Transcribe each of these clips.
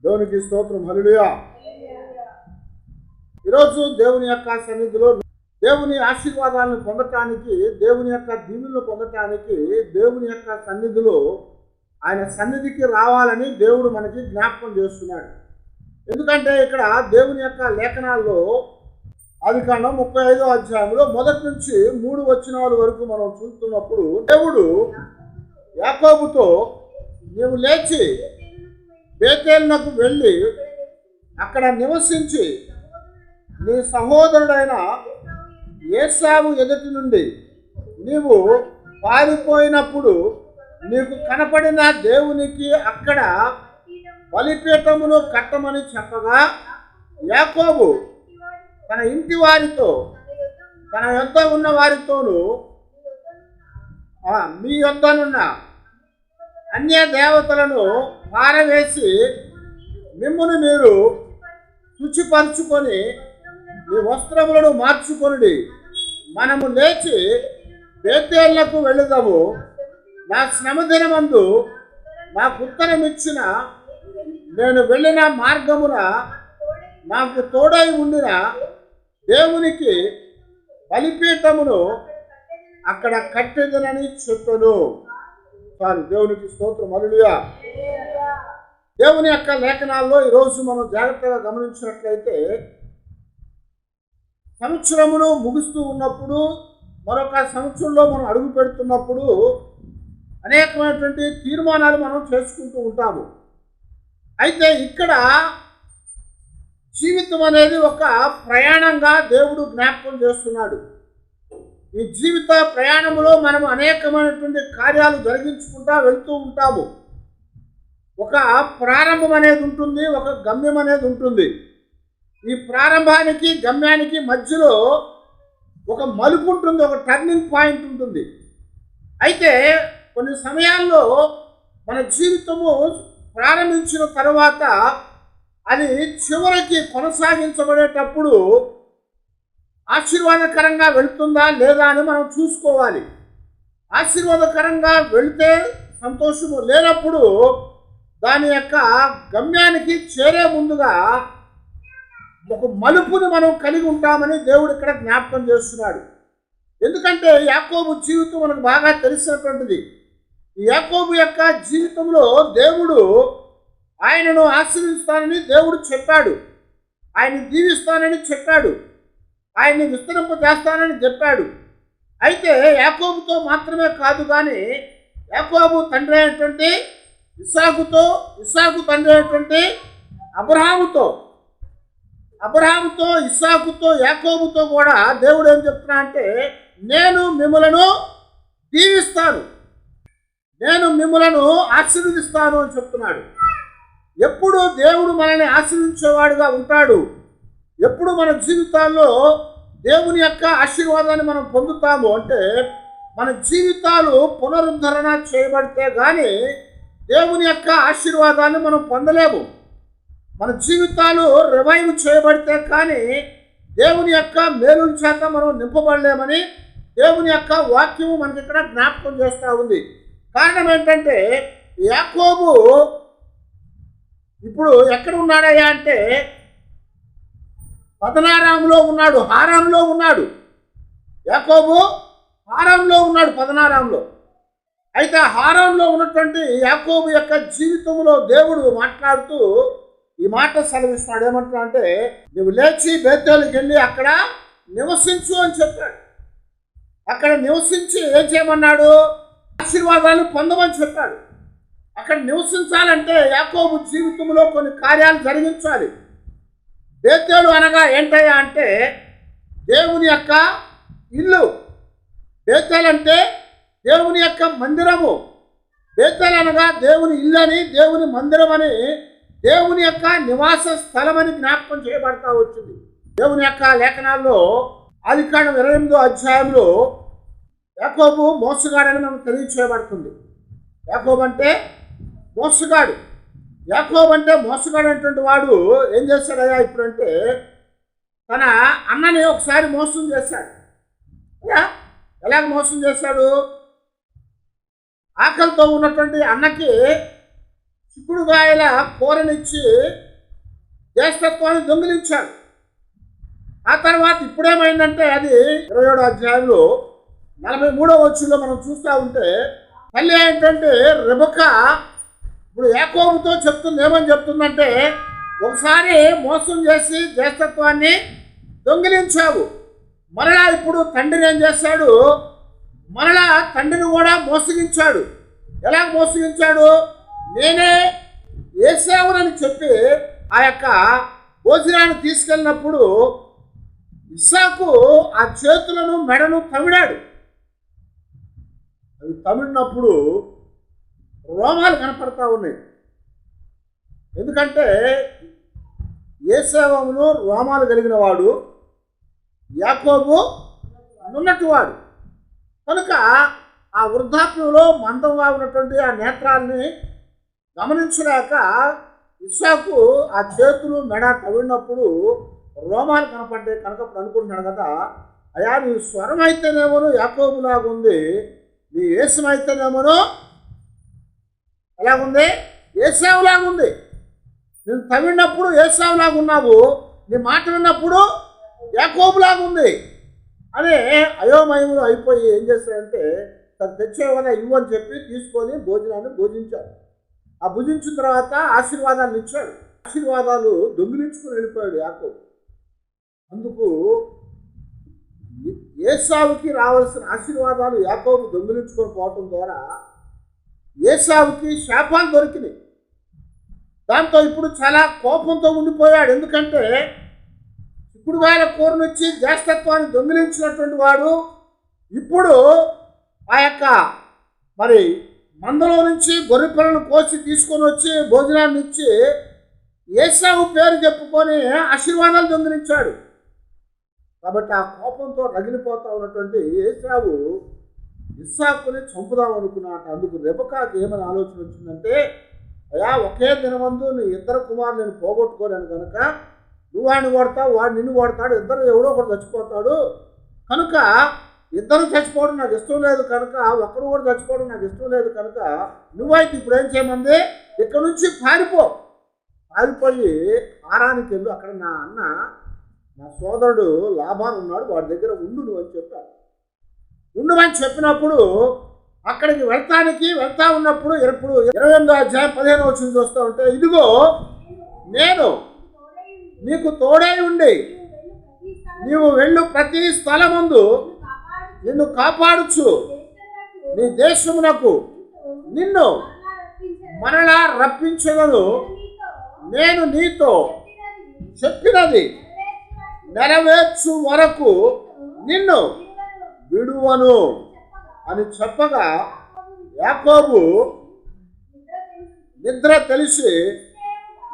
దేవునికి స్తోత్రం. హల్లెలూయా. ఈరోజు దేవుని యొక్క సన్నిధిలో దేవుని ఆశీర్వాదాలను పొందటానికి, దేవుని యొక్క దీవెనలు పొందటానికి దేవుని యొక్క సన్నిధిలో ఆయన సన్నిధికి రావాలని దేవుడు మనకి జ్ఞాపకం చేస్తున్నాడు. ఎందుకంటే ఇక్కడ దేవుని యొక్క లేఖనాల్లో ఆదికాండం 35వ అధ్యాయంలో 1 నుంచి 3 వచనాల వరకు మనం చూస్తున్నప్పుడు దేవుడు యాకోబుతో నీవు లేచి బేతేలునకు వెళ్ళి అక్కడ నివసించి నీ సహోదరుడైన ఏశావు ఎదుటి నుండి నీవు పారిపోయినప్పుడు నీకు కనపడిన దేవునికి అక్కడ బలిపీఠమును కట్టమని చెప్పగా యాకోబు తన ఇంటి వారితో తన యొద్ద ఉన్న వారితోనూ మీ యొద్దనున్న అన్య దేవతలను పారవేసి మిమ్మును మీరు శుచిపరుచుకొని మీ వస్త్రములను మార్చుకొనుడి, మనము లేచి బేతేలునకు వెళ్ళుదాము. నా శ్రమ దినమందు నాకు ఉత్తరమిచ్చిన నేను వెళ్ళిన మార్గమున నాకు తోడై ఉండిన దేవునికి బలిపీఠమును అక్కడ కట్టెదనని చెప్పను. సారీ, దేవునికి స్తోత్రం. హల్లెలూయా. దేవుని యొక్క లేఖనాల్లో ఈరోజు మనం జాగ్రత్తగా గమనించినట్లయితే సంవత్సరమును ముగుస్తూ ఉన్నప్పుడు, మరొక సంవత్సరంలో మనం అడుగు పెడుతున్నప్పుడు అనేకమైనటువంటి తీర్మానాలు మనం చేసుకుంటూ ఉంటాము. అయితే ఇక్కడ జీవితం అనేది ఒక ప్రయాణంగా దేవుడు జ్ఞాపకం చేస్తున్నాడు. ఈ జీవిత ప్రయాణంలో మనం అనేకమైనటువంటి కార్యాలు జరిగించుకుంటా వెళ్తూ ఉంటాము. ఒక ప్రారంభం అనేది ఉంటుంది, ఒక గమ్యం అనేది ఉంటుంది. ఈ ప్రారంభానికి గమ్యానికి మధ్యలో ఒక మలుపు ఉంటుంది, ఒక టర్నింగ్ పాయింట్ ఉంటుంది. అయితే కొన్ని సమయాల్లో మన జీవితము ప్రారంభించిన తర్వాత అది చివరికి కొనసాగించబడేటప్పుడు ఆశీర్వాదకరంగా వెళుతుందా లేదా అని మనం చూసుకోవాలి. ఆశీర్వాదకరంగా వెళితే సంతోషము, లేనప్పుడు దాని యొక్క గమ్యానికి చేరే ముందుగా ఒక మలుపుని మనం కలిగి ఉంటామని దేవుడు ఇక్కడ జ్ఞాపకం చేస్తున్నాడు. ఎందుకంటే యాకోబు జీవితం మనకు బాగా తెలిసినటువంటిది. ఈ యాకోబు యొక్క జీవితంలో దేవుడు ఆయనను ఆశీర్వదిస్తానని దేవుడు చెప్పాడు, ఆయన్ని దీవిస్తానని చెప్పాడు, ఆయన్ని విస్తరింపజేస్తానని చెప్పాడు. అయితే యాకోబుతో మాత్రమే కాదు, కానీ యాకోబు తండ్రి అయినటువంటి ఇస్సాకుతో, ఇస్సాకు తండ్రి అయినటువంటి అబ్రహాముతో, ఇస్సాకుతో, యాకోబుతో కూడా దేవుడు ఏం చెప్తున్నా అంటే నేను మిమ్మలను దీవిస్తాను, నేను మిమ్మలను ఆశీర్వదిస్తాను అని చెప్తున్నాడు. ఎప్పుడు దేవుడు మనల్ని ఆశీర్వించేవాడుగా ఉంటాడు. ఎప్పుడు మన జీవితాల్లో దేవుని యొక్క ఆశీర్వాదాన్ని మనం పొందుతాము అంటే మన జీవితాలు పునరుద్ధరణ చేయబడితే కానీ దేవుని యొక్క ఆశీర్వాదాన్ని మనం పొందలేము. మన జీవితాలు రివైవ్ చేయబడితే కానీ దేవుని యొక్క మేలుల చేత మనం నింపబడలేమని దేవుని యొక్క వాక్యము మనకి ఇక్కడ జ్ఞాపకం చేస్తూ ఉంది. కారణం ఏంటంటే యాకోబు ఇప్పుడు ఎక్కడ ఉన్నాడయ్యా అంటే పదనారాములో ఉన్నాడు, హారాంలో ఉన్నాడు. యాకోబు హారాంలో ఉన్నాడు, పదనారాంలో. అయితే హారాంలో ఉన్నటువంటి యాకోబు యొక్క జీవితంలో దేవుడు మాట్లాడుతూ ఈ మాట సెలవిస్తున్నాడు. ఏమంటున్నా అంటే నువ్వు లేచి బేతేలుకి వెళ్ళి అక్కడ నివసించు అని చెప్పాడు. అక్కడ నివసించి ఏం చేయమన్నాడు? ఆశీర్వాదాలు పొందమని చెప్పాడు. అక్కడ నివసించాలంటే యాకోబు జీవితంలో కొన్ని కార్యాలు జరిగించాలి. బేతేలు అనగా ఏంటయ్యా అంటే దేవుని యొక్క ఇల్లు. బేతేలు అంటే దేవుని యొక్క మందిరము. బేతేలు అనగా దేవుని ఇల్లు అని, దేవుని మందిరం అని, దేవుని యొక్క నివాస స్థలం అని జ్ఞాపకం చేయబడతా వచ్చింది. దేవుని యొక్క లేఖనాల్లో ఆదికాండం 28వ అధ్యాయంలో యాకోబు మోసగాడని మనకు తెలియచేయబడుతుంది. యాకోబు అంటే మోసగాడు. యాకోబు అంటే మోసగాడు అనేటువంటి వాడు ఏం చేశాడయ్యా ఇప్పుడంటే తన అన్నని ఒకసారి మోసం చేశాడు. ఎలాగ మోసం చేశాడు? ఆకలితో ఉన్నటువంటి అన్నకి చిక్కుడుగాయల కూరనిచ్చి జ్యేష్ఠత్వాన్ని దొంగిలించాడు. ఆ తర్వాత ఇప్పుడేమైందంటే అది 27వ అధ్యాయంలో 43వ వచనంలో మనం చూస్తూ ఉంటే తల్లి ఏంటంటే రెబెక్కా ఇప్పుడు యాకోబుతో చెప్తుంది, ఏమని చెప్తుందంటే, ఒకసారి మోసం చేసి జ్యేష్ఠత్వాన్ని దొంగిలించావు, మరలా ఇప్పుడు తండ్రిని ఏం చేశాడు, మరలా తండ్రిని కూడా మోసగించాడు. ఎలా మోసగించాడు? నేనే ఏశావునని చెప్పి ఆ యొక్క భోజనాన్ని తీసుకెళ్ళినప్పుడు ఇస్సాకు ఆ చేతులను మెడను తమిడాడు. అవి తమిడినప్పుడు రోమాలు కనపడతా ఉన్నాయి. ఎందుకంటే ఏశావును రోమాలు కలిగిన వాడు, యాకోబు నున్నటివాడు. కనుక ఆ వృద్ధాప్యంలో మందంగా ఉన్నటువంటి ఆ నేత్రాల్ని గమనించలేక ఇస్సాకు ఆ చేతులు మెడ తవిడినప్పుడు రోమాలు కనపడ్డాయి. కనుకప్పుడు అనుకుంటున్నాడు కదా, అయ్యా నీ స్వరం అయితేనేమోను యాకోబులాగా ఉంది, నీ వేషం అయితేనేమోను ఎలాగుంది, ఏశావులాగా ఉంది. నేను తవిడినప్పుడు ఏశావులాగా ఉన్నావు, నీ మాట విన్నప్పుడు యాకోబులాగా ఉంది అని అయోమయంలో అయిపోయి ఏం చేశాడంటే, తను తెచ్చే కదా ఇవ్వని చెప్పి తీసుకొని భోజనాన్ని భోజించాడు. ఆ భుజించిన తర్వాత ఆశీర్వాదాలు ఇచ్చాడు. ఆశీర్వాదాలు దొంగిలించుకుని వెళ్ళిపోయాడు యాకోబు. అందుకు ఏశావుకి రావాల్సిన ఆశీర్వాదాలు యాకోబు దొంగిలించుకొని పోవటం ద్వారా ఏశావుకి శాపాలు దొరికినాయి. దాంతో ఇప్పుడు చాలా కోపంతో ఉండిపోయాడు. ఎందుకంటే చిక్కుడుగాయల కూరనిచ్చి జ్యేష్ఠత్వాన్ని దొంగిలించినటువంటి వాడు ఇప్పుడు ఆ యొక్క మరి మందలో నుంచి గొర్రె పిల్లలను కోసి తీసుకొని వచ్చి భోజనాన్ని ఇచ్చి ఏశావు పేరు చెప్పుకొని ఆశీర్వాదాలు దొంగిలించాడు. కాబట్టి ఆ కోపంతో రగిలిపోతా ఉన్నటువంటి ఏశావు ఇస్సాకుని చంపుదాం అనుకున్నాట. అందుకు రెబెక్కాకి ఏమని ఆలోచన వచ్చిందంటే, అయ్యా ఒకే దినమందు నీ ఇద్దరు కుమారులు నేను పోగొట్టుకోలేను కనుక నువ్వు వాడిని కొడతావు, వాడు నిన్ను కొడతాడు, ఇద్దరు ఎవడో ఒకటి చచ్చిపోతాడు. కనుక ఇద్దరు చచ్చిపోవడం నాకు ఇష్టం లేదు కనుక, ఒక్కడు కూడా చచ్చిపోవడం నాకు ఇష్టం లేదు కనుక నువ్వైతే ఇప్పుడు ఏం చేయమంది, ఇక్కడ నుంచి పారిపోయి హారానికి వెళ్ళు, అక్కడ నా అన్న నా సోదరుడు లాభాన్ ఉన్నాడు, వాడి దగ్గర ఉండు నువ్వు అని చెప్పాడు. ఉండమని చెప్పినప్పుడు అక్కడికి వెళ్తా ఉన్నప్పుడు ఇప్పుడు 28వ అధ్యాయం 15వ వచనం చూస్తూ ఉంటే, ఇదిగో నేను నీకు తోడై ఉండి నీవు వెళ్ళు ప్రతి స్థలమందు నిన్ను కాపాడుచు నీ దేశమునకు నిన్ను మరలా రప్పించగలను, నేను నీతో చెప్పినది నెరవేర్చు వరకు నిన్ను విడువను అని చెప్పగా యాకోబు నిద్ర తెలిసి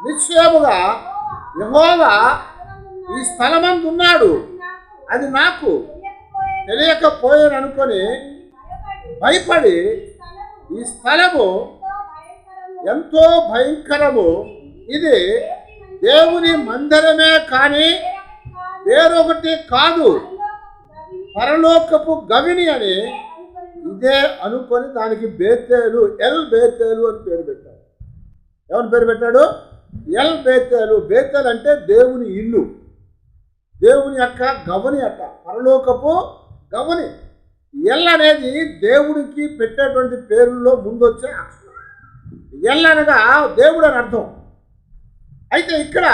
నిశ్చయముగా యెహోవా ఈ స్థలమందు ఉన్నాడు, అది నాకు తెలియకపోయాను అనుకొని భయపడి ఈ స్థలము ఎంతో భయంకరము, ఇది దేవుని మందిరమే కానీ వేరొకటి కాదు, పరలోకపు గవిని అని ఇదే అనుకొని దానికి బేతేలు బేతేలు అని పేరు పెట్టాడు. ఎవరి పేరు పెట్టాడు? బేతేలు. బేతేలు అంటే దేవుని ఇల్లు, దేవుని యొక్క గవని అట్ట, పరలోకపు గవని. అనేది దేవుడికి పెట్టేటువంటి పేరుల్లో ముందొచ్చే అక్షరం. అనగా దేవుడు అని అర్థం. అయితే ఇక్కడ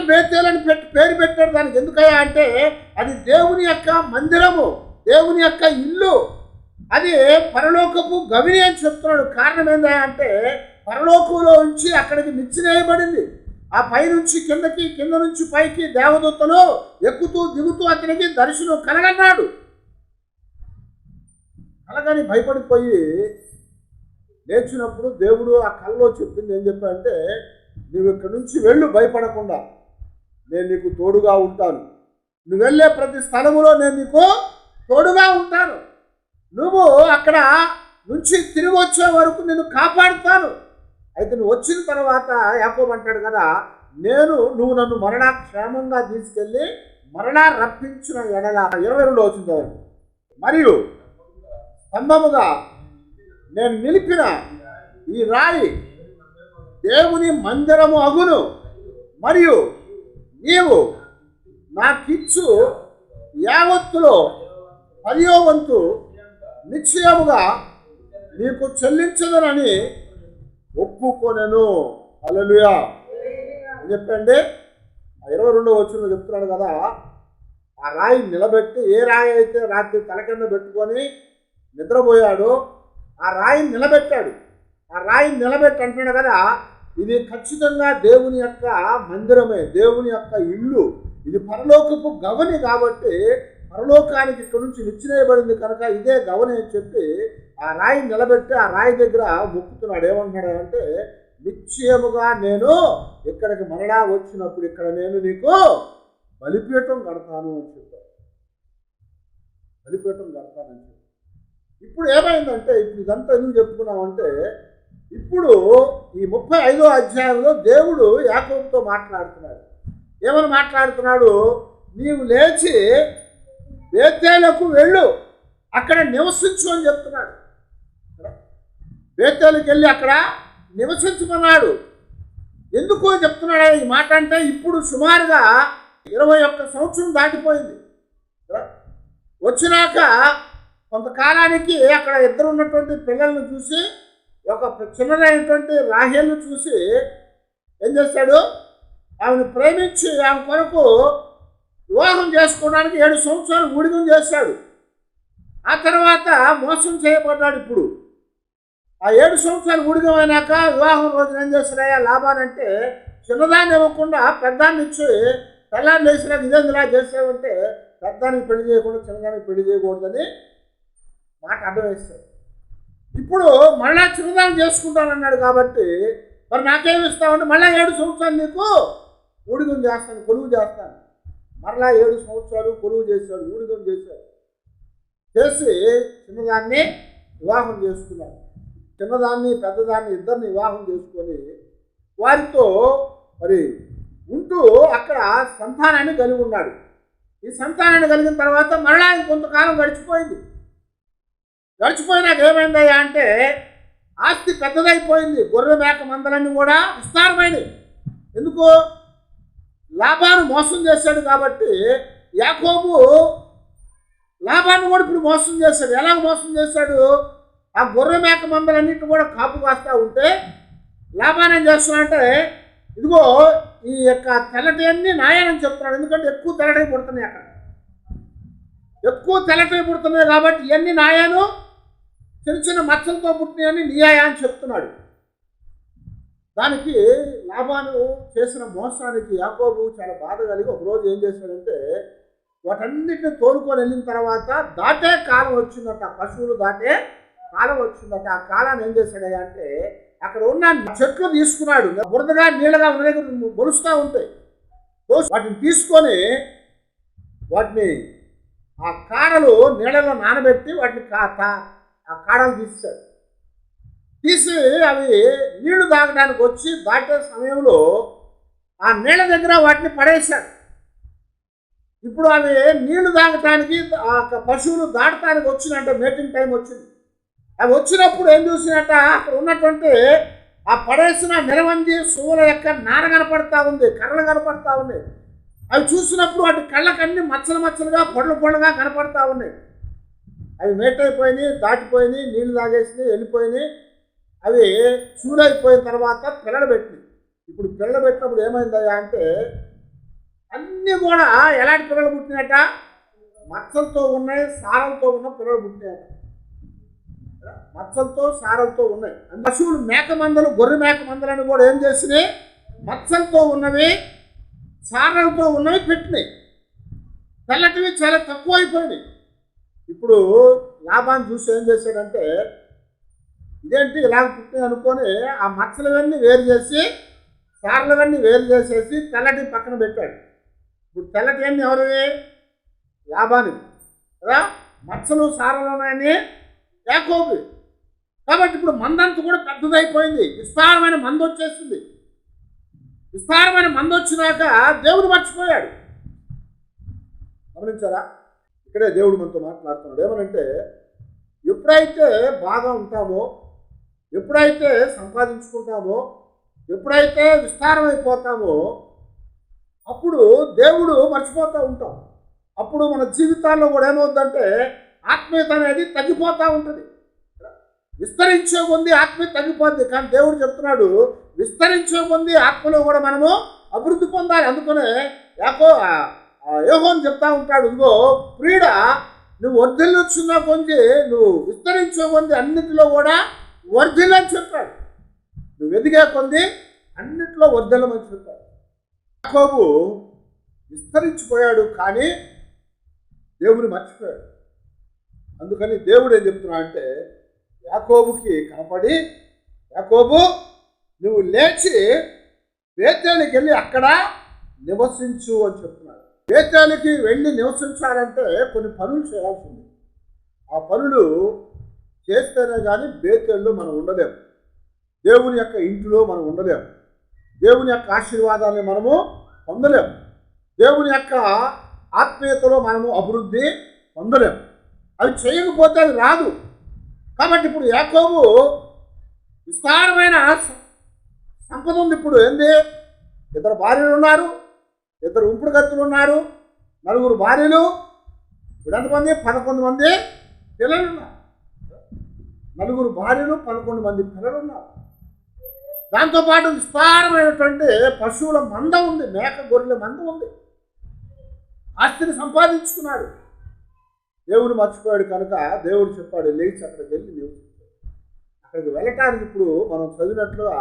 బేతేల్ అని పేరు పెట్టాడు. దానికి ఎందుకయ్యా అంటే అది దేవుని యొక్క మందిరము, దేవుని యొక్క ఇల్లు, అది పరలోకపు గవిని అని చెప్తున్నాడు. కారణం ఏందా అంటే పరలోకంలో నుంచి అక్కడికి నిచ్చినేయబడింది. ఆ పైనుంచి కిందకి, కింద నుంచి పైకి దేవదూతలు ఎక్కుతూ దిగుతూ అతనికి దర్శనం కలగన్నాడు. కలగని భయపడిపోయి లేచినప్పుడు దేవుడు ఆ కల్లో చెప్పింది ఏం చెప్పాడంటే, నువ్వు ఇక్కడి నుంచి వెళ్ళు భయపడకుండా, నేను నీకు తోడుగా ఉంటాను, నువ్వు వెళ్ళే ప్రతి స్థలములో నేను నీకు తోడుగా ఉంటాను, నువ్వు అక్కడ నుంచి తిరిగి వచ్చే వరకు నిన్ను కాపాడుతాను. అయితే నువ్వు వచ్చిన తర్వాత యాకోబు అంటాడు కదా, నువ్వు నన్ను మరలా క్షేమంగా తీసుకెళ్ళి మరలా రప్పించిన ఎడల 22 వచ్చింది. మరియు స్తంభముగా నేను నిలిపిన ఈ రాయి దేవుని మందిరము అగును, మరియు నీవు నాకిచ్చు యావత్తులో 10వ వంతు నిశ్చయముగా నీకు చెల్లించదనని ఒప్పుకొనెను. హల్లెలూయా అని చెప్పండి. 22వ వచనంలో చెప్తున్నాడు కదా, ఆ రాయి నిలబెట్టి, ఏ రాయి అయితే రాత్రి తల కింద పెట్టుకొని నిద్రపోయాడో ఆ రాయిని నిలబెట్టాడు. ఆ రాయిని నిలబెట్టి అంటున్నాడు కదా, ఇది ఖచ్చితంగా దేవుని యొక్క మందిరమే, దేవుని యొక్క ఇల్లు, ఇది పరలోకపు గవని కాబట్టి పరలోకానికి ఇక్కడ నుంచి నిశ్చయబడింది కనుక ఇదే గవని అని చెప్పి ఆ రాయిని నిలబెట్టి ఆ రాయి దగ్గర మొక్కుతున్నాడు. ఏమంటున్నాడు అంటే, నిశ్చయముగా నేను ఇక్కడికి మరలా వచ్చినప్పుడు ఇక్కడ నేను నీకు బలిపీఠం కడతాను అని చెప్పాడు. బలిపీఠం కడతానని చెప్పి ఇప్పుడు ఏమైందంటే, ఇప్పుడు ఇదంతా ఎందుకు చెప్పుకున్నామంటే, ఇప్పుడు ఈ 35వ అధ్యాయంలో దేవుడు యాకోబుతో మాట్లాడుతున్నాడు. ఏమని మాట్లాడుతున్నాడు? నీవు లేచి బేతేలుకు వెళ్ళు, అక్కడ నివసించు అని చెప్తున్నాడు. బేతేలుకి వెళ్ళి అక్కడ నివసించమన్నాడు. ఎందుకు చెప్తున్నాడు ఈ మాట అంటే, ఇప్పుడు సుమారుగా 21 సంవత్సరం దాటిపోయింది. వచ్చినాక కొంతకాలానికి అక్కడ ఇద్దరు ఉన్నటువంటి పిల్లలను చూసి, ఒక చిన్నదైనటువంటి రాహేల్ను చూసి ఏం చేస్తాడు, ఆమెను ప్రేమించి ఆమె కొరకు వివాహం చేసుకోవడానికి 7 సంవత్సరాలు ఊడిగం చేశాడు. ఆ తర్వాత మోసం చేయబడ్డాడు. ఇప్పుడు ఆ 7 సంవత్సరాలు ఊడిగం అయినాక వివాహం రోజున ఏం చేస్తాడయ్యా లాభానంటే, చిన్నదాన్ని ఇవ్వకుండా పెద్దాన్ని ఇచ్చి తెల్లారి లేచినాక ఇదేందులా చేసావంటే, పెద్దానికి పెళ్లి చేయకుండా చిన్నదానికి పెళ్లి చేయకూడదని మాట అడ్డం వేస్తాడు. ఇప్పుడు మళ్ళా చిన్నదాన్ని చేసుకుంటానన్నాడు కాబట్టి మరి నాకేమి ఇస్తామంటే, మళ్ళీ 7 సంవత్సరాలు నీకు ఊడిగం చేస్తాను, కొలువు చేస్తాను. మరలా 7 సంవత్సరాలు కొలువు చేశాడు, ఊడిగం చేశాడు. చేసి చిన్నదాన్ని వివాహం చేసుకున్నాడు. చిన్నదాన్ని పెద్దదాన్ని ఇద్దరిని వివాహం చేసుకొని వారితో మరి ఉంటూ అక్కడ సంతానాన్ని కలిగి ఉన్నాడు. ఈ సంతానాన్ని కలిగిన తర్వాత మరలా కొంతకాలం గడిచిపోయింది. గడిచిపోయినాక ఏమైందయ్యా అంటే, ఆస్తి పెద్దదైపోయింది. గొర్రె మేక మందలన్నీ కూడా విస్తారమైనవి. ఎందుకు? లాభాన్ని మోసం చేశాడు కాబట్టి యాకోబు లాభాన్ని కూడా ఇప్పుడు మోసం చేశాడు. ఎలా మోసం చేశాడు? ఆ గొర్రె మేక మందలన్నింటినీ కూడా కాపు కాస్తూ ఉంటే లాభాన్ని ఏం చేస్తున్నాడంటే, ఇదిగో ఈ యొక్క తెల్లటి అన్నీ నాయనని చెప్తున్నాడు. ఎందుకంటే ఎక్కువ తెల్లటి పుడుతున్నాయి, అక్కడ ఎక్కువ తెల్లటి పుడుతున్నాయి కాబట్టి ఇవన్నీ నాయాను, చిన్న చిన్న మచ్చలతో పుట్టినాయని నీయాయా అని చెప్తున్నాడు. దానికి లాభాను చేసిన మోసానికి యాకోబు చాలా బాధ కలిగి ఒకరోజు ఏం చేశాడంటే, వాటన్నిటిని తోలుకొని వెళ్ళిన తర్వాత దాటే కాలం వచ్చిందట, పశువులు దాటే కాలం వచ్చిందట. ఆ కాలాన్ని ఏం చేశాడయ్యా అంటే, అక్కడ ఉన్న చెట్లు తీసుకున్నాడు, బురదగా నీళ్ళగా ఉన్న దగ్గర మొలుస్తూ ఉంటాయి, వాటిని తీసుకొని వాటిని ఆ కాడలు నీళ్ళలో నానబెట్టి వాటిని ఆ కాడలు తీసాడు. తీసి అవి నీళ్లు తాగడానికి వచ్చి దాటే సమయంలో ఆ నీళ్ళ దగ్గర వాటిని పడేశాడు. ఇప్పుడు అవి నీళ్లు తాగటానికి ఆ పశువులు దాటడానికి వచ్చినట్ట, మేటింగ్ టైం వచ్చింది. అవి వచ్చినప్పుడు ఏం చూసినట్ట, అక్కడ ఉన్నటువంటి ఆ పడేసిన నిలవంజి సువ్వుల యొక్క నార కనపడతా ఉంది, కర్రలు కనపడతా ఉన్నాయి. అవి చూసినప్పుడు వాటి కళ్ళకన్నీ మచ్చలు మచ్చలుగా పొడలు పొడలుగా కనపడతా ఉన్నాయి. అవి మేటైపోయినాయి, దాటిపోయినాయి, నీళ్లు తాగేసినాయి, వెళ్ళిపోయినాయి. అవి చూరైపోయిన తర్వాత పిల్లలు పెట్టినాయి. ఇప్పుడు పిల్లలు పెట్టినప్పుడు ఏమైందయ్యా అంటే, అన్నీ కూడా ఎలాంటి పిల్లలు పుట్టినట్ట, మచ్చలతో ఉన్నాయి, సారలతో ఉన్న పిల్లలు పుట్టినాయట. మచ్చలతో సారలతో ఉన్నాయి. పశువులు మేక మందలు, గొర్రె మేక మందలని కూడా ఏం చేసినాయి, మచ్చలతో ఉన్నవి సారలతో ఉన్నవి పెట్టినాయి. తెల్లటివి చాలా తక్కువ అయిపోయినాయి. ఇప్పుడు లాభాన్ని చూసి ఏం చేశాడంటే, ఇదేంటి ఇలాగ పుట్టినాయి అనుకొని ఆ మచ్చలవన్నీ వేరు చేసి సారలవన్నీ వేరు చేసేసి తెల్లటి పక్కన పెట్టాడు. ఇప్పుడు తెల్లటి అన్నీ ఎవరివి? లాభాన్ని కదా. మచ్చలు సారలు ఉన్నాయని యాకోబు. కాబట్టి ఇప్పుడు మందంతా కూడా పెద్దదైపోయింది, విస్తారమైన మంద వచ్చేసింది. విస్తారమైన మంద వచ్చినాక దేవుడు మర్చిపోయాడు. గమనించారా? ఇక్కడే దేవుడు మనతో మాట్లాడుతున్నాడు. ఏమనంటే, ఎప్పుడైతే బాగా ఉంటామో, ఎప్పుడైతే సంపాదించుకుంటామో, ఎప్పుడైతే విస్తారమైపోతామో అప్పుడు దేవుడు మర్చిపోతూ ఉంటాం. అప్పుడు మన జీవితాల్లో కూడా ఏమవుతుందంటే ఆత్మీయత అనేది తగ్గిపోతూ ఉంటుంది. విస్తరించే కొద్ది ఆత్మీయత తగ్గిపోద్ది. కానీ దేవుడు చెప్తున్నాడు, విస్తరించే కొద్ది ఆత్మలో కూడా మనము అభివృద్ధి పొందాలి. అందుకనే యోహోను చెప్తా ఉంటాడు, ఇదిగో ప్రియుడా, నువ్వు వర్ధిల్లుచున్న కొద్ది, నువ్వు విస్తరించే కొద్ది అన్నిటిలో కూడా వర్ధిల్లని చెప్పాడు. నువ్వు ఎదిగే కొద్ది అన్నిట్లో వర్ధిల్లమని చెప్పాడు. యాకోబు విస్తరించిపోయాడు, కానీ దేవుని మర్చిపోయాడు. అందుకని దేవుడు ఏం చెప్తున్నా అంటే యాకోబుకి కనపడి, యాకోబు నువ్వు లేచి బేతేలుకి వెళ్ళి అక్కడ నివసించు అని చెప్తున్నాడు. బేతేలుకి వెళ్ళి నివసించాలంటే కొన్ని పనులు చేయాల్సింది. ఆ పనులు చేస్తేనే కానీ బేతేల్లో మనం ఉండలేము. దేవుని యొక్క ఇంటిలో మనం ఉండలేము. దేవుని యొక్క ఆశీర్వాదాన్ని మనము పొందలేము. దేవుని యొక్క ఆత్మీయతలో మనము అభివృద్ధి పొందలేము. అవి చేయకపోతే అది రాదు. కాబట్టి ఇప్పుడు యాకోబు విస్తారమైన సంపద ఉంది. ఇప్పుడు ఏంది, 2 భార్యలు ఉన్నారు, 2 ఉంపుడు గత్తులు ఉన్నారు, 4 భార్యలు, ఇప్పుడు ఎంతమంది, 11 మంది పిల్లలు ఉన్నారు. 4 భార్యలు, 11 మంది పిల్లలు ఉన్నారు. దాంతోపాటు విస్తారమైనటువంటి పశువుల మంద ఉంది, మేక గొర్రెల మంద ఉంది. ఆస్తిని సంపాదించుకున్నాడు. దేవుడు మర్చిపోయాడు కనుక దేవుడు చెప్పాడు, లేచి అక్కడికి వెళ్ళి నివసించాడు. అక్కడికి వెళ్ళటానికి ఇప్పుడు మనం చదివినట్లుగా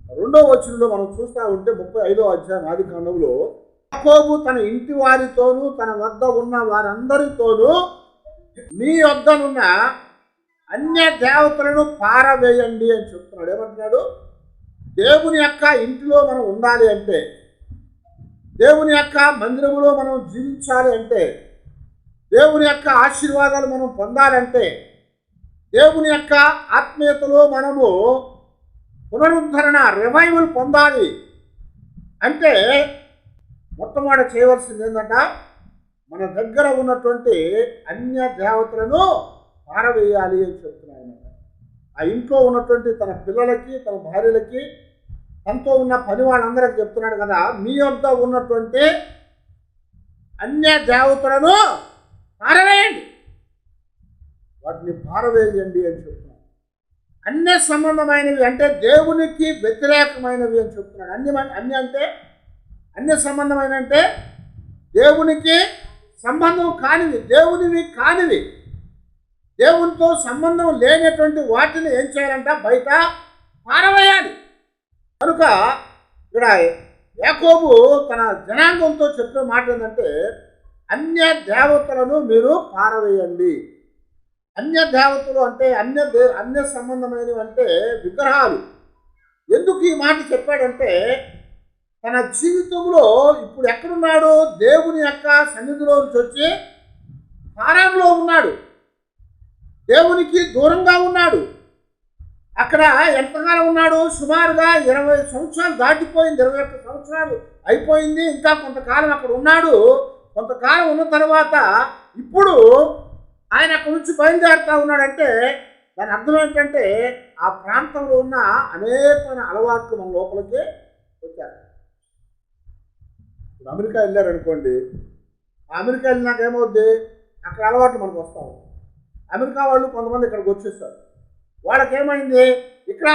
2వ వచనంలో మనం చూస్తూ ఉంటే 35వ అధ్యాయం ఆదికాండంలో యాకోబు తన ఇంటి వారితోనూ తన వద్ద ఉన్న వారందరితోనూ మీ వద్దనున్న అన్య దేవతలను పారవేయండి అని చెప్తున్నాడు. ఏమంటున్నాడు, దేవుని యొక్క ఇంటిలో మనం ఉండాలి అంటే, దేవుని యొక్క మందిరములో మనం జీవించాలి అంటే, దేవుని యొక్క ఆశీర్వాదాలు మనం పొందాలంటే, దేవుని యొక్క ఆత్మీయతలో మనము పునరుద్ధరణ రివైవల్ పొందాలి అంటే మొట్టమొదట చేయవలసింది ఏంటంట, మన దగ్గర ఉన్నటువంటి అన్య దేవతలను పారవేయాలి అని చెప్తున్నాను. ఆ ఇంట్లో ఉన్నటువంటి తన పిల్లలకి, తన భార్యలకి, తనతో ఉన్న పని వాళ్ళందరికీ చెప్తున్నాడు కదా, మీ వద్ద ఉన్నటువంటి అన్య దేవతలను పారవేయండి, వాటిని పారవేయండి అని చెప్తున్నాడు. అన్య సంబంధమైనవి అంటే దేవునికి వ్యతిరేకమైనవి అని చెప్తున్నాడు. అన్య అంటే అన్య సంబంధమైన అంటే దేవునికి సంబంధం కానివి, దేవునివి కానివి, దేవునితో సంబంధం లేనటువంటి వాటిని ఏం చేయాలంట, బయట పారవేయాలి. కనుక ఇక్కడ యాకోబు తన జనాంగంతో చెప్పే మాట ఏంటంటే, అన్య దేవతలను మీరు పారవేయండి. అన్య దేవతలు అంటే అన్య సంబంధమైనవి అంటే విగ్రహాలు. ఎందుకు ఈ మాట చెప్పాడంటే, తన జీవితంలో ఇప్పుడు ఎక్కడున్నాడు, దేవుని యొక్క సన్నిధిలో నుంచి వచ్చి హారాంలో ఉన్నాడు, దేవునికి దూరంగా ఉన్నాడు. అక్కడ ఎంతకాలం ఉన్నాడు, సుమారుగా 20 సంవత్సరాలు దాటిపోయింది, 21 సంవత్సరాలు అయిపోయింది. ఇంకా కొంతకాలం అక్కడ ఉన్నాడు. కొంతకాలం ఉన్న తర్వాత ఇప్పుడు ఆయన అక్కడి నుంచి బయలుదేరుతూ ఉన్నాడంటే దాని అర్థం ఏంటంటే, ఆ ప్రాంతంలో ఉన్న అనేకమైన అలవాట్లు మన లోపలికి వచ్చారు. ఇప్పుడు అమెరికా వెళ్ళారనుకోండి, అమెరికా వెళ్ళినాక ఏమవుద్ది, అక్కడ అలవాట్లు మనకు వస్తాయి. అమెరికా వాళ్ళు కొంతమంది ఇక్కడికి వచ్చేస్తారు. వాళ్ళకేమైంది, ఇక్కడ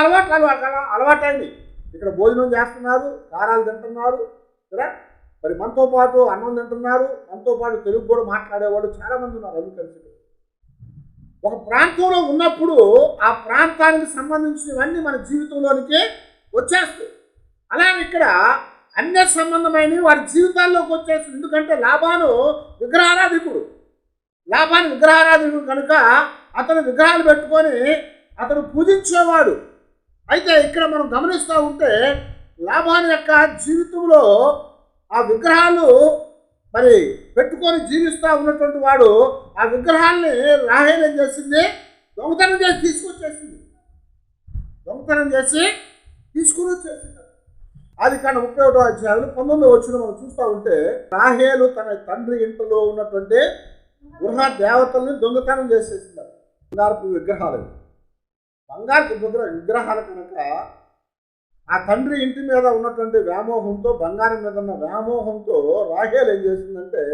అలవాటైంది. ఇక్కడ భోజనం చేస్తున్నారు, కారాలు తింటున్నారు కదా, మరి మనతో పాటు అన్నం తింటున్నారు, మనతో పాటు తెలుగు కూడా మాట్లాడేవాళ్ళు చాలామంది ఉన్నారు. అమెరికన్స్ ఒక ప్రాంతంలో ఉన్నప్పుడు ఆ ప్రాంతానికి సంబంధించినవన్నీ మన జీవితంలోనికి వచ్చేస్తాయి. అలాగే ఇక్కడ అన్య సంబంధమైనవి వారి జీవితాల్లోకి వచ్చేస్తుంది. ఎందుకంటే లాబాను విగ్రహారాధికుడు కనుక అతను విగ్రహాలు పెట్టుకొని అతను పూజించేవాడు. అయితే ఇక్కడ మనం గమనిస్తూ ఉంటే లాబాను యొక్క జీవితంలో ఆ విగ్రహాలు మరి పెట్టుకొని జీవిస్తూ ఉన్నటువంటి వాడు ఆ విగ్రహాల్ని రాహేలు ఏం చేసింది, దొంగతనం చేసి తీసుకొచ్చేసింది. తీసుకుని వచ్చేసింది. ఆదికాండం 31వ అధ్యాయం 19వ వచనం మనం చూస్తూ ఉంటే, రాహేలు తన తండ్రి ఇంట్లో ఉన్నటువంటి గృహ దేవతల్ని దొంగతనం చేసేసింది. బంగారపు విగ్రహాలు కనుక ఆ తండ్రి ఇంటి మీద ఉన్నటువంటి వ్యామోహంతో, బంగారం మీద ఉన్న వ్యామోహంతో రాహేల్ ఏం చేసిందంటే,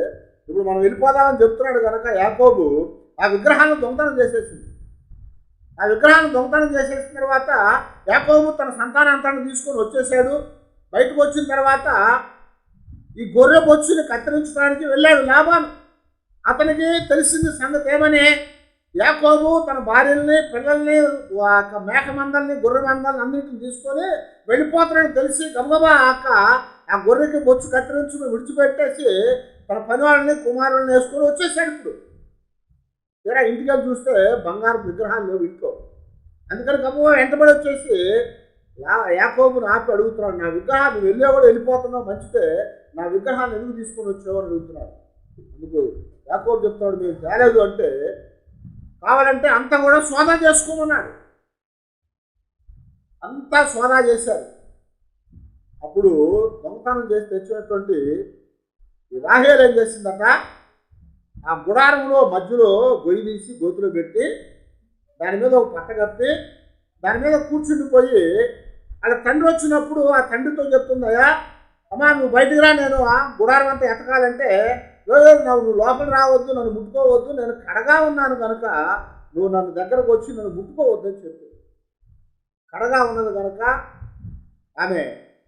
ఇప్పుడు మనం వెళ్ళిపోదామని చెప్తున్నాడు కనుక యాకోబు ఆ విగ్రహాలను దొంగతనం చేసేసింది. ఆ విగ్రహాన్ని దొంగతనం చేసేసిన తర్వాత యాకోబు తన సంతానాంతాన్ని తీసుకొని వచ్చేసాడు. బయటకు వచ్చిన తర్వాత ఈ గొర్రె బొచ్చుని కత్తిరించడానికి వెళ్ళాడు లాబాను. అతనికి తెలిసింది సంగతి ఏమని, యాకోబు తన భార్యల్ని, పిల్లల్ని, మేక మందల్ని, గొర్రె మందల్ని అన్నింటిని తీసుకొని వెళ్ళిపోతాడని తెలిసి గబగబా ఆ గొర్రెకి బొచ్చు కత్తిరించుకుని విడిచిపెట్టేసి తన పని వాళ్ళని, కుమారుల్ని వేసుకొని వచ్చేసాడు. ఇప్పుడు తీరా ఇంటికి వెళ్ళి చూస్తే బంగారు విగ్రహాలు లేవు ఇంట్లో. అందుకని గబగబా వెంటబడి వచ్చేసి యాకోబుని ఆపి అడుగుతున్నాడు, నా విగ్రహాన్ని వెళ్ళే కూడా వెళ్ళిపోతున్నావు మంచిదే, నా విగ్రహాన్ని ఎందుకు తీసుకొని వచ్చావు అని అడుగుతున్నాడు. అందుకు యాకోబు చెప్తున్నాడు, మీరు తేలేదు అంటే కావాలంటే అంతా కూడా సోదా చేసుకోమన్నాడు. అంతా సోదా చేశారు. అప్పుడు దొంగతనం చేసి తెచ్చినటువంటి రాహేల్ ఏం చేసిందట, ఆ గుడారంలో మధ్యలో గొయ్యి తీసి గోతులో పెట్టి దాని మీద ఒక పట్ట కప్పి దాని మీద కూర్చుండిపోయి వాళ్ళ తండ్రి వచ్చినప్పుడు ఆ తండ్రితో చెప్తుందయ్యా, అమ్మా నువ్వు బయటికి రా, నేను ఆ గుడారం అంతా ఎతకాలంటే, నువ్వు లోపల రావద్దు, నన్ను ముట్టుకోవద్దు, నేను కడగా ఉన్నాను కనుక నువ్వు నన్ను దగ్గరకు వచ్చి నన్ను ముట్టుకోవద్దు అని చెప్పి, కడగా ఉన్నది కనుక ఆమె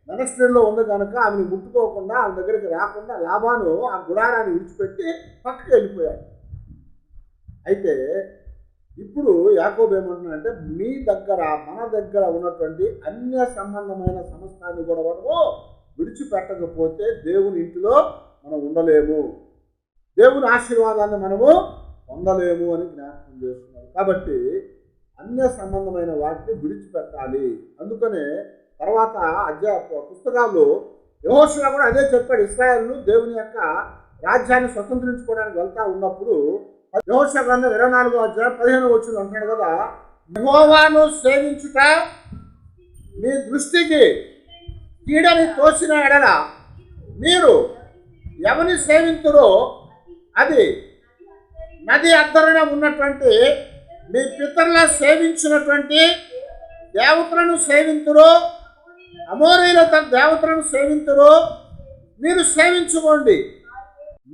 మనస్ట్రీలో ఉంది కనుక ఆమెను ముట్టుకోకుండా ఆమె దగ్గరికి రాకుండా లాబాను ఆ గుడారాన్ని విడిచిపెట్టి పక్కకి వెళ్ళిపోయాడు. అయితే ఇప్పుడు యాకోబు ఏమంటున్నాడంటే, మీ దగ్గర మన దగ్గర ఉన్నటువంటి అన్య సంబంధమైన సమస్తాన్ని కూడా మనము విడిచిపెట్టకపోతే దేవుని ఇంటిలో మనం ఉండలేము, దేవుని ఆశీర్వాదాన్ని మనము పొందలేము అని జ్ఞాపకం చేస్తున్నారు. కాబట్టి అన్య సంబంధమైన వాటిని విడిచిపెట్టాలి. అందుకనే తర్వాత పుస్తకాల్లో యెహోషువ కూడా అదే చెప్పాడు. ఇశ్రాయేలు దేవుని యొక్క రాజ్యాన్ని స్వతంత్రించుకోవడానికి వెళ్తా ఉన్నప్పుడు యెహోషువ గ్రంథం 24వ అధ్యాయం 15వ వచనం అంటాడు కదా, యెహోవాను సేవించుట మీ దృష్టికి కీడని తోసిన ఎడల మీరు ఎవరిని సేవింతురో అది నది అద్దరణ ఉన్నటువంటి మీ పితరుల సేవించినటువంటి దేవతలను సేవింతురో, అమోరీల దేవతలను సేవింతురో మీరు సేవించుకోండి.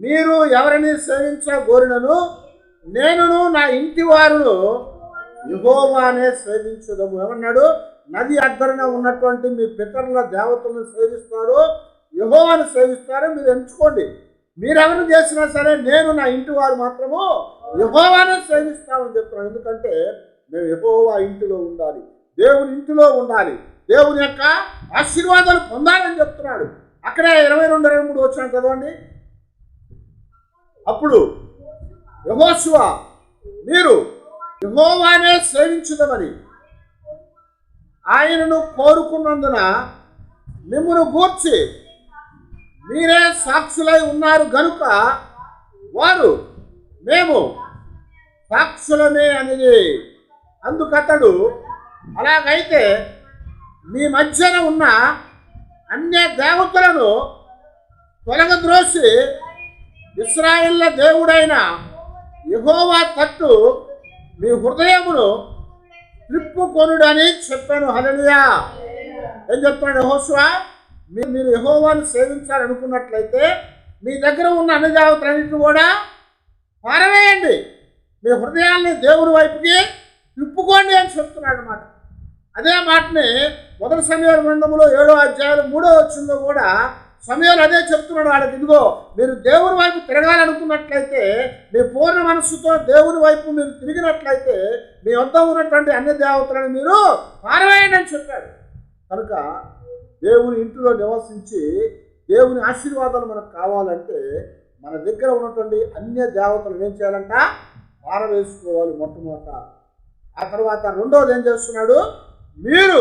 మీరు ఎవరిని సేవించగోరినను నేనును నా ఇంటి వారును యెహోవానే సేవించుదము. ఏమన్నాడు? నది అద్దరణ ఉన్నటువంటి మీ పితరుల దేవతలను సేవిస్తారు, యెహోవాను సేవిస్తారు, మీరు ఎంచుకోండి. మీరెవరు చేసినా సరే నేను నా ఇంటి వారు మాత్రము యెహోవానే సేవిస్తామని చెప్తున్నాను. ఎందుకంటే మేము యెహోవా ఇంటిలో ఉండాలి, దేవుని ఇంటిలో ఉండాలి, దేవుని యొక్క ఆశీర్వాదాలు పొందాలని చెప్తున్నాడు. అక్కడే 22, 23 వచ్చిన చదవండి. అప్పుడు యెహోషువ మీరు యెహోవానే సేవించుదామని ఆయనను కోరుకున్నందున మిమ్మును గూర్చి మీరే సాక్షులై ఉన్నారు గనుక వారు మేము సాక్షులమే అనేది. అందుకతడు అలాగైతే మీ మధ్యన ఉన్న అన్య దేవతలను తొలగద్రోసి ఇశ్రాయేళ్ల దేవుడైన యెహోవా తట్టు మీ హృదయమును త్రిప్పుకొనుడని చెప్పాను. హల్లెలూయా. ఏం చెప్తున్నాడు యెహోషువ? మీరు యెహోవాను సేవించాలనుకున్నట్లయితే మీ దగ్గర ఉన్న అన్ని దేవతలన్నింటినీ కూడా పారవేయండి, మీ హృదయాల్ని దేవుని వైపుకి తిప్పుకోండి అని చెప్తున్నాడు అన్నమాట. అదే మాటని 1 సమూయేలు గ్రంథంలో 7వ అధ్యాయం 3వ వచనంలో కూడా సమూయేలు అదే చెప్తున్నాడు వాళ్ళకి. ఇదిగో మీరు దేవుని వైపు తిరగాలనుకున్నట్లయితే, మీ పూర్ణ మనస్సుతో దేవుని వైపు మీరు తిరిగినట్లయితే మీ వద్ద ఉన్నటువంటి అన్ని దేవతలను మీరు పారవేయండి అని చెప్పాడు. కనుక దేవుని ఇంటిలో నివసించి దేవుని ఆశీర్వాదాలు మనకు కావాలంటే మన దగ్గర ఉన్నటువంటి అన్య దేవతలు ఏం చేయాలంట? పారవేసుకోవాలి మొట్టమొదట. ఆ తర్వాత రెండోది ఏం చేస్తున్నాడు? మీరు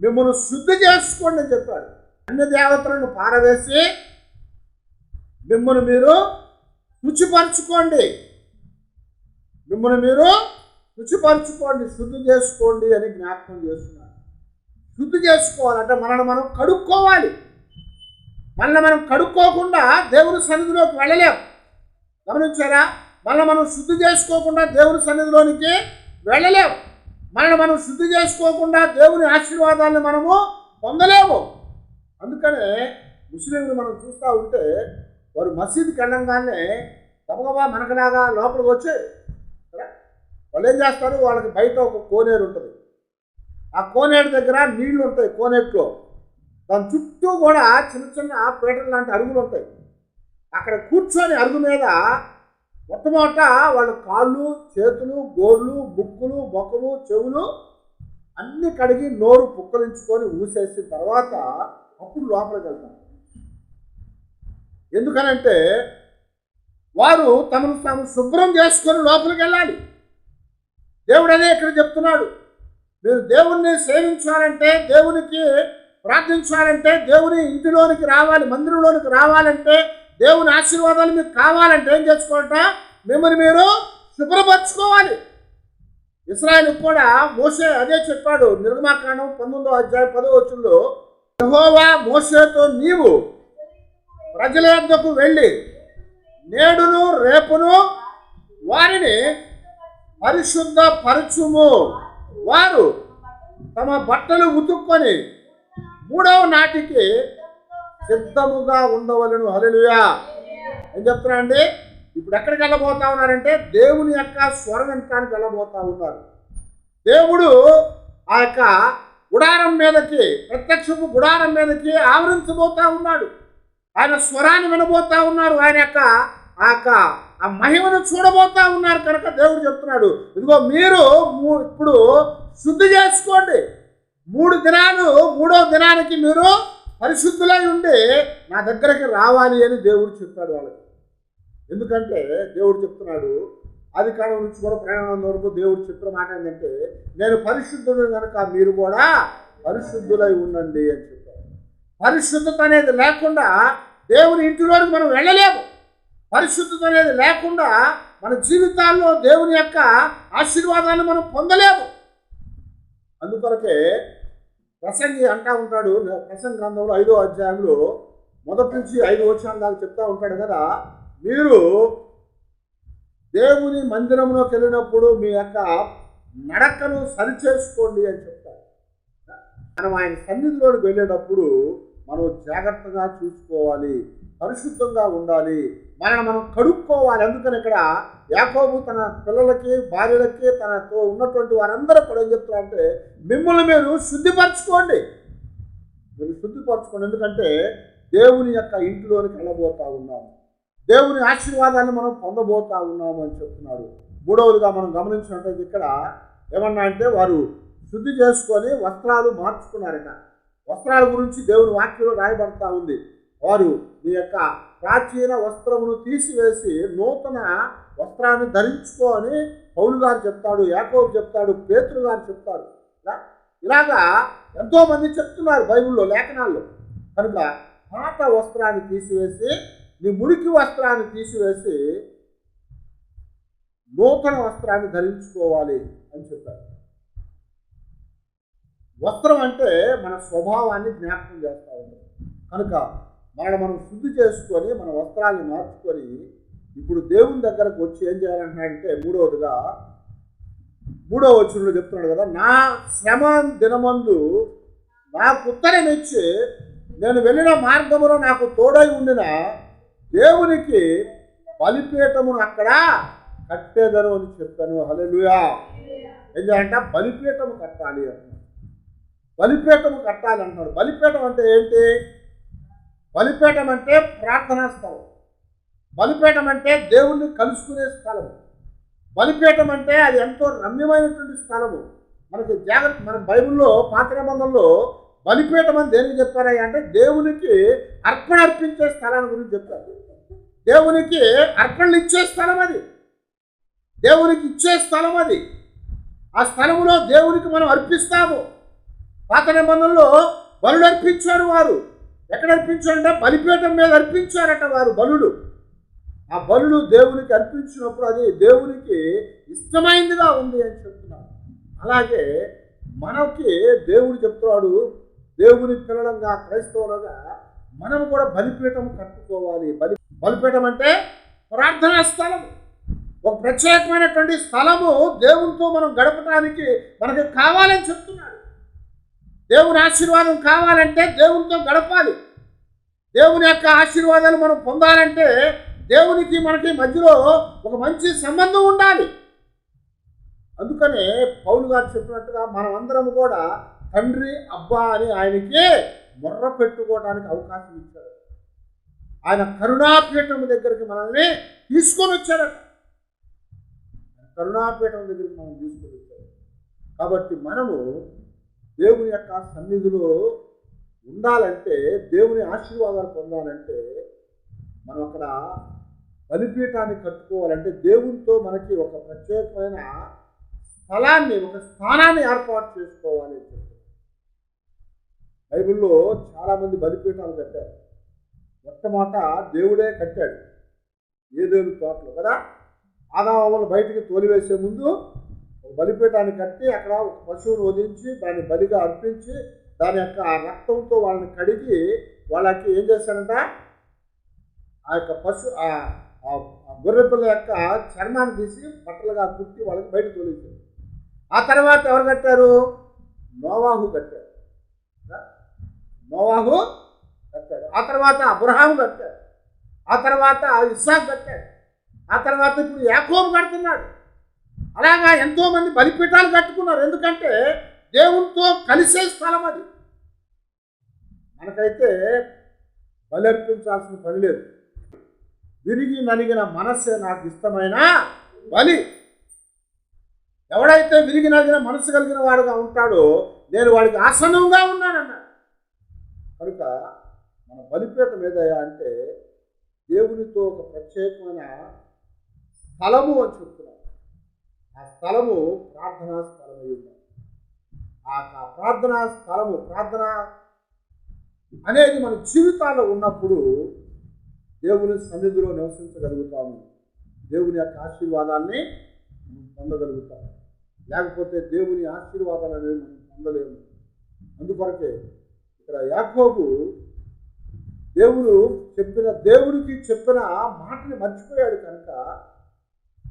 మిమ్మల్ని శుద్ధి చేసుకోండి అని చెప్పాడు. అన్ని దేవతలను పారవేసి మిమ్మల్ని మీరు శుచిపరచుకోండి, మిమ్మల్ని మీరు శుచిపరచుకోండి, శుద్ధి చేసుకోండి అని జ్ఞాపకం చేస్తున్నాడు. శుద్ధి చేసుకోవాలంటే మనల్ని మనం కడుక్కోవాలి. మనల్ని మనం కడుక్కోకుండా దేవుని సన్నిధిలోకి వెళ్ళలేం. గమనించారా? మనల్ని మనం శుద్ధి చేసుకోకుండా దేవుని సన్నిధిలోనికి వెళ్ళలేం. మనల్ని మనం శుద్ధి చేసుకోకుండా దేవుని ఆశీర్వాదాలను మనము పొందలేము. అందుకనే ముస్లింలు మనం చూస్తూ ఉంటే వారు మసీదుకి వెళ్ళంగానే గబగబా మనకలాగా లోపలికి వచ్చే వాళ్ళు ఏం చేస్తారు, వాళ్ళకి బయట ఒక కోనేరు ఉంటుంది. ఆ కోనేరు దగ్గర నీళ్లు ఉంటాయి. కోనేరులో దాని చుట్టూ కూడా చిన్న చిన్న పీటలు లాంటి అరుగులు ఉంటాయి. అక్కడ కూర్చొని అరుగు మీద మొట్టమొదట వాళ్ళ కాళ్ళు, చేతులు, గోళ్ళు, ముక్కులు, మొఖము, చెవులు అన్నీ కడిగి నోరు పుక్కలించుకొని ఊసేసిన తర్వాత అప్పుడు లోపలికి వెళ్తారు. ఎందుకనంటే వారు తమను తాము శుభ్రం చేసుకొని లోపలికి వెళ్ళాలి. దేవుడు అదే ఇక్కడ చెప్తున్నాడు. మీరు దేవుణ్ణి సేవించాలంటే, దేవునికి ప్రార్థించాలంటే, దేవుని ఇంటిలోనికి రావాలి, మందిరంలోనికి రావాలంటే, దేవుని ఆశీర్వాదాలు మీకు కావాలంటే ఏం చేసుకోవాలంట, మిమ్మల్ని మీరు శుభ్రపరచుకోవాలి. ఇశ్రాయేలుకు కూడా మోషే అదే చెప్పాడు. నిర్గమాకాండం 19వ అధ్యాయం 10వ వచనంలో, యెహోవా మోషేతో నీవు ప్రజల యొద్దకు వెళ్ళి నేడును రేపును వారిని పరిశుద్ధపరచుము, వారు తమ బట్టలు ఉతుక్కొని 3వ నాటికి సిద్ధముగా ఉండవలను. హల్లెలూయా. ఏం చెప్తున్నా అండి, ఇప్పుడు ఎక్కడికి వెళ్ళబోతా ఉన్నారంటే దేవుని యొక్క స్వరం వెనకానికి వెళ్ళబోతా ఉన్నారు. దేవుడు ఆ యొక్క గుడారం మీదకి, ప్రత్యక్షపు గుడారం మీదకి ఆవరించబోతా ఉన్నాడు. ఆయన స్వరాన్ని వినబోతా ఉన్నారు. ఆయన యొక్క ఆ మహిమను చూడబోతా ఉన్నారు. కనుక దేవుడు చెప్తున్నాడు, ఇదిగో మీరు ఇప్పుడు శుద్ధి చేసుకోండి. 3 దినాలు, 3వ దినానికి మీరు పరిశుద్ధులై ఉండి నా దగ్గరికి రావాలి అని దేవుడు చెప్పాడు వాళ్ళకి. ఎందుకంటే దేవుడు చెప్తున్నాడు, ఆది కాలం నుంచి కూడా ప్రయాణం వరకు దేవుడు చెప్పిన మాట ఏంటంటే, నేను పరిశుద్ధుడు కనుక మీరు కూడా పరిశుద్ధులై ఉండండి అని చెప్పారు. పరిశుద్ధత అనేది లేకుండా దేవుని ఇంటిలోకి మనం వెళ్ళలేము. పరిశుద్ధత అనేది లేకుండా మన జీవితాల్లో దేవుని యొక్క ఆశీర్వాదాన్ని మనం పొందలేము. అందుకొరకే ప్రసంగి అంటా ఉంటాడు, ప్రసంగ గ్రంథంలో 5వ అధ్యాయంలో 1 నుంచి 5 వచనాల దాకా చెప్తా ఉంటాడు కదా, మీరు దేవుని మందిరంలోకి వెళ్ళినప్పుడు మీ యొక్క నడకను సరిచేసుకోండి అని చెప్తారు. మనం ఆయన సన్నిధిలోకి వెళ్ళేటప్పుడు మనం జాగ్రత్తగా చూసుకోవాలి, పరిశుద్ధంగా ఉండాలి, మనం కడుక్కోవాలి. అందుకని ఇక్కడ యాకోబు తన పిల్లలకి, భార్యలకి, తనతో ఉన్నటువంటి వారందరూ కూడా ఏం చెప్తారంటే, మిమ్మల్ని మీరు శుద్ధిపరచుకోండి, మీరు శుద్ధిపరచుకోండి. ఎందుకంటే దేవుని యొక్క ఇంటిలోనికి వెళ్ళబోతా ఉన్నాము, దేవుని ఆశీర్వాదాన్ని మనం పొందబోతా ఉన్నాము అని చెప్తున్నాడు. 3వదిగా మనం గమనించినట్లయితే ఇక్కడ ఏమన్నా అంటే వారు శుద్ధి చేసుకొని వస్త్రాలు మార్చుకున్నారట. వస్త్రాల గురించి దేవుని వాక్యంలో రాయబడతా ఉంది. వారు మీ యొక్క ప్రాచీన వస్త్రమును తీసివేసి నూతన వస్త్రాన్ని ధరించుకో అని పౌలు గారు చెప్తాడు, యాకోబు చెప్తాడు, పేతురు గారు చెప్తారు. ఇలాగా ఎంతోమంది చెప్తున్నారు బైబిల్లో, లేఖనాల్లో. కనుక పాత వస్త్రాన్ని తీసివేసి, నీ మురికి వస్త్రాన్ని తీసివేసి నూతన వస్త్రాన్ని ధరించుకోవాలి అని చెప్పారు. వస్త్రం అంటే మన స్వభావాన్ని జ్ఞాపకం చేస్తూ ఉంటుంది. కనుక మనం శుద్ధి చేసుకొని మన వస్త్రాన్ని మార్చుకొని ఇప్పుడు దేవుని దగ్గరకు వచ్చి ఏం చేయాలంటున్నాడంటే, 3వదిగా 3వ వచనంలో చెప్తున్నాడు కదా, నా శ్రమ దినమందు నాకు ఉత్తరమిచ్చి నేను వెళ్ళిన మార్గములో నాకు తోడై ఉండిన దేవునికి బలిపీఠమును అక్కడ కట్టేదను అని చెప్పాను. హల్లెలూయా. ఏం చేయాలంటే బలిపీఠము కట్టాలి అంటున్నాడు. బలిపీఠము కట్టాలి అంటున్నాడు. బలిపీఠం అంటే ఏంటి? బలిపీఠం అంటే ప్రార్థనా స్థలం. బలిపీఠం అంటే దేవుణ్ణి కలుసుకునే స్థలం. బలిపీఠం అంటే అది ఎంతో రమ్యమైనటువంటి స్థలము. మన బైబిల్లో పాత నిబంధనలో బలిపీఠం అని దేనికి చెప్పారా అంటే దేవునికి అర్పణ అర్పించే స్థలాన్ని గురించి చెప్పారు. దేవునికి అర్పణలు ఇచ్చే స్థలం అది, దేవునికి ఇచ్చే స్థలం అది. ఆ స్థలములో దేవునికి మనం అర్పిస్తాము. పాత నిబంధనలో బలులు అర్పించారు. వారు ఎక్కడ అర్పించారంటే బలిపీఠం మీద అర్పించారట వారు బలులు. ఆ బలులు దేవునికి అర్పించినప్పుడు అది దేవునికి ఇష్టమైందిగా ఉంది అని చెప్తున్నారు. అలాగే మనకి దేవుడు చెప్తున్నాడు, దేవుని పిల్లలంగా, క్రైస్తవులుగా మనం కూడా బలిపీఠం కట్టుకోవాలి. బలిపీఠం అంటే ప్రార్థనా స్థలము, ఒక ప్రత్యేకమైనటువంటి స్థలము. దేవునితో మనం గడపడానికి మనకి కావాలని చెప్తున్నాడు. దేవుని ఆశీర్వాదం కావాలంటే దేవునితో గడపాలి. దేవుని యొక్క ఆశీర్వాదాలు మనం పొందాలంటే దేవునికి మనకి మధ్యలో ఒక మంచి సంబంధం ఉండాలి. అందుకనే పౌలు గారు చెప్పినట్టుగా మనం అందరం కూడా తండ్రి అబ్బా అని ఆయనకి మొర్ర పెట్టుకోవడానికి అవకాశం ఇచ్చాడు. ఆయన కరుణాపీఠం దగ్గరికి మనల్ని తీసుకొని వచ్చారట. కరుణాపీఠం దగ్గరికి మనం తీసుకొని వచ్చారు. కాబట్టి మనము దేవుని యొక్క సన్నిధిలో ఉండాలంటే, దేవుని ఆశీర్వాదాలు పొందాలంటే, మనం అక్కడ బలిపీఠాన్ని కట్టుకోవాలంటే దేవునితో మనకి ఒక ప్రత్యేకమైన స్థలాన్ని, ఒక స్థానాన్ని ఏర్పాటు చేసుకోవాలి. బైబిల్లో చాలామంది బలిపీఠాలు కట్టారు. మొట్టమొదట దేవుడే కట్టాడు ఏదేను తోటలో కదా. ఆదామును బయటికి తోలివేసే ముందు ఒక బలిపీఠాన్ని కట్టి అక్కడ ఒక పశువును వధించి దాన్ని బలిగా అర్పించి దాని యొక్క రక్తంతో వాళ్ళని కడిగి వాళ్ళకి ఏం చేశారంట, ఆ యొక్క గొర్రెపిల్ల యొక్క చర్మాన్ని తీసి బట్టలుగా కుట్టి వాళ్ళకి బయట తోలించారు. ఆ తర్వాత ఎవరు కట్టారు? నోవాహు కట్టారు. నోవాహు కట్టాడు. ఆ తర్వాత అబ్రహాము కట్టాడు. ఆ తర్వాత ఇస్సాకు కట్టాడు. ఆ తర్వాత ఇప్పుడు యాకోబు కడుతున్నాడు. అలాగా ఎంతోమంది బలిపీఠాలు కట్టుకున్నారు. ఎందుకంటే దేవునితో కలిసే స్థలం అది. మనకైతే బలి అర్పించాల్సిన పని లేదు. విరిగి నలిగిన మనస్సే నాకు ఇష్టమైన బలి. ఎవడైతే విరిగి నలిగిన మనసు కలిగిన వాడుగా ఉంటాడో నేను వాడికి ఆసనంగా ఉన్నానన్నాడు. కనుక మన బలిపీఠం ఏదయ్యా అంటే దేవునితో ఒక ప్రత్యేకమైన స్థలము అని చెప్తున్నాడు. ఆ స్థలము ప్రార్థనా స్థలమై ఉంది. ఆ ప్రార్థనా స్థలము, ప్రార్థన అనేది మన జీవితాల్లో ఉన్నప్పుడు దేవుని సన్నిధిలో నివసించగలుగుతాము. దేవుని యొక్క ఆశీర్వాదాన్ని పొందగలుగుతాము. లేకపోతే దేవుని ఆశీర్వాదాలు అనేవి మనం పొందలేము. అందుకొరకే ఇక్కడ యాకోబు దేవుడికి చెప్పిన మాటని మర్చిపోయాడు. కనుక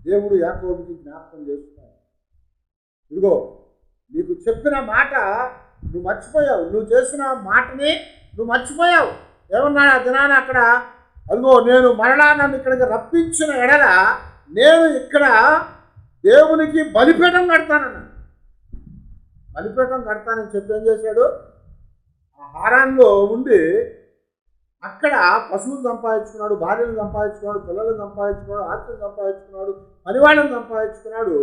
దేవుడు యాకోబుకి జ్ఞాపకం చేస్తున్నాడు. ఇదిగో నీకు చెప్పిన మాట నువ్వు మర్చిపోయావు, నువ్వు చేసిన మాటని నువ్వు మర్చిపోయావు. ఏమన్నాడు ఆ దినాన అక్కడ? అదిగో నేను మరలా నన్ను ఇక్కడికి రప్పించిన ఎడల నేను ఇక్కడ దేవునికి బలిపీఠం కడతానన్నాడు. బలిపీఠం కడతానని చెప్పి ఏం చేశాడు? ఆ హారాన్లో ఉండి అక్కడ పశువులు సంపాదించుకున్నాడు, భార్యను సంపాదించుకున్నాడు, పిల్లలను సంపాదించుకున్నాడు, ఆస్తిని సంపాదించుకున్నాడు, పనివాళ్ళని సంపాదించుకున్నాడు.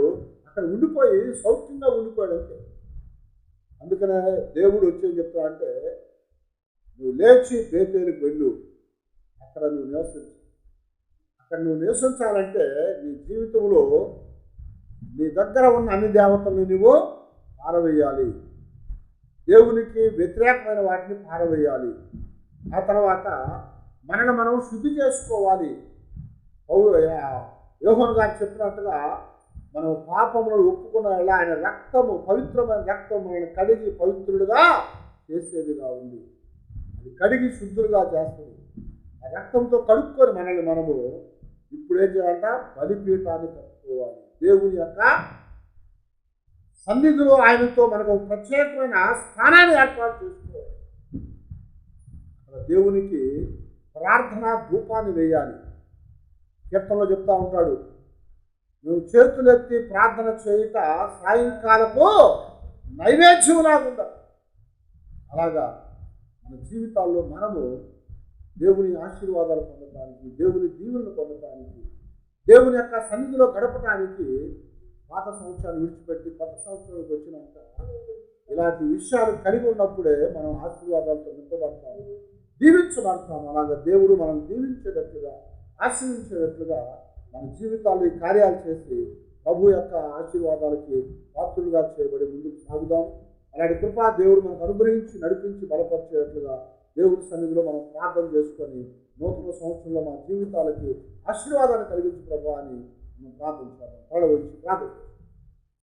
అక్కడ ఉండిపోయి సౌఖ్యంగా ఉండిపోయాడు అంతే. అందుకనే దేవుడు వచ్చేది చెప్తా అంటే నువ్వు లేచి బేతేలుకు వెళ్ళు, అక్కడ నువ్వు నివసించు. అక్కడ నువ్వు నివసించాలంటే నీ జీవితంలో నీ దగ్గర ఉన్న అన్ని దేవతలను నువ్వు పారవేయాలి. దేవునికి వ్యతిరేకమైన వాటిని పారవేయాలి. ఆ తర్వాత మనల్ని మనం శుద్ధి చేసుకోవాలి. యోహాను గారు చెప్పినట్టుగా మనం పాపములను ఒప్పుకున్న ఆయన రక్తము, పవిత్రమైన రక్తం మనల్ని కడిగి పవిత్రుడుగా చేసేదిగా ఉంది. అది కడిగి శుద్ధులుగా చేస్తుంది. ఆ రక్తంతో కడుక్కొని మనల్ని మనము ఇప్పుడు ఏం చేయాలంట? బలిపీఠాన్ని కట్టుకోవాలి. దేవుని యొక్క సన్నిధిలో ఆయనతో మనకు ప్రత్యేకమైన స్థానాన్ని ఏర్పాటు చేసుకోవాలి. దేవునికి ప్రార్థన ధూపాన్ని వేయాలి. కీర్తనలో చెప్తా ఉంటాడు, నువ్వు చేతులెత్తి ప్రార్థన చేయుట సాయంకాలపు నైవేద్యంలాగుందా. అలాగా మన జీవితాల్లో మనము దేవుని ఆశీర్వాదాలు పొందటానికి, దేవుని దీవెనలు పొందటానికి, దేవుని యొక్క సన్నిధిలో గడపటానికి పాత సంవత్సరాలు విడిచిపెట్టి కొత్త సంవత్సరానికి వచ్చినాక ఇలాంటి విషయాలు కలిగి ఉన్నప్పుడే మనం ఆశీర్వాదాలతో నింపబడతాము, దీవించబడతాము. అలాగే దేవుడు మనం దీవించేటట్లుగా, ఆశీర్వించేటట్లుగా మన జీవితాల్లో ఈ కార్యాలు చేసి ప్రభు యొక్క ఆశీర్వాదాలకి పాత్రులుగా చేయబడి ముందుకు సాగుదాం. అలాంటి కృపా దేవుడు మనకు అనుగ్రహించి నడిపించి బలపరిచేటట్లుగా దేవుడి సన్నిధిలో మనం ప్రార్థన చేసుకొని నూతన సంవత్సరంలో మన జీవితాలకి ఆశీర్వాదాన్ని కలిగించు ప్రభు అని మనం ప్రార్థించాలి. ప్రార్థన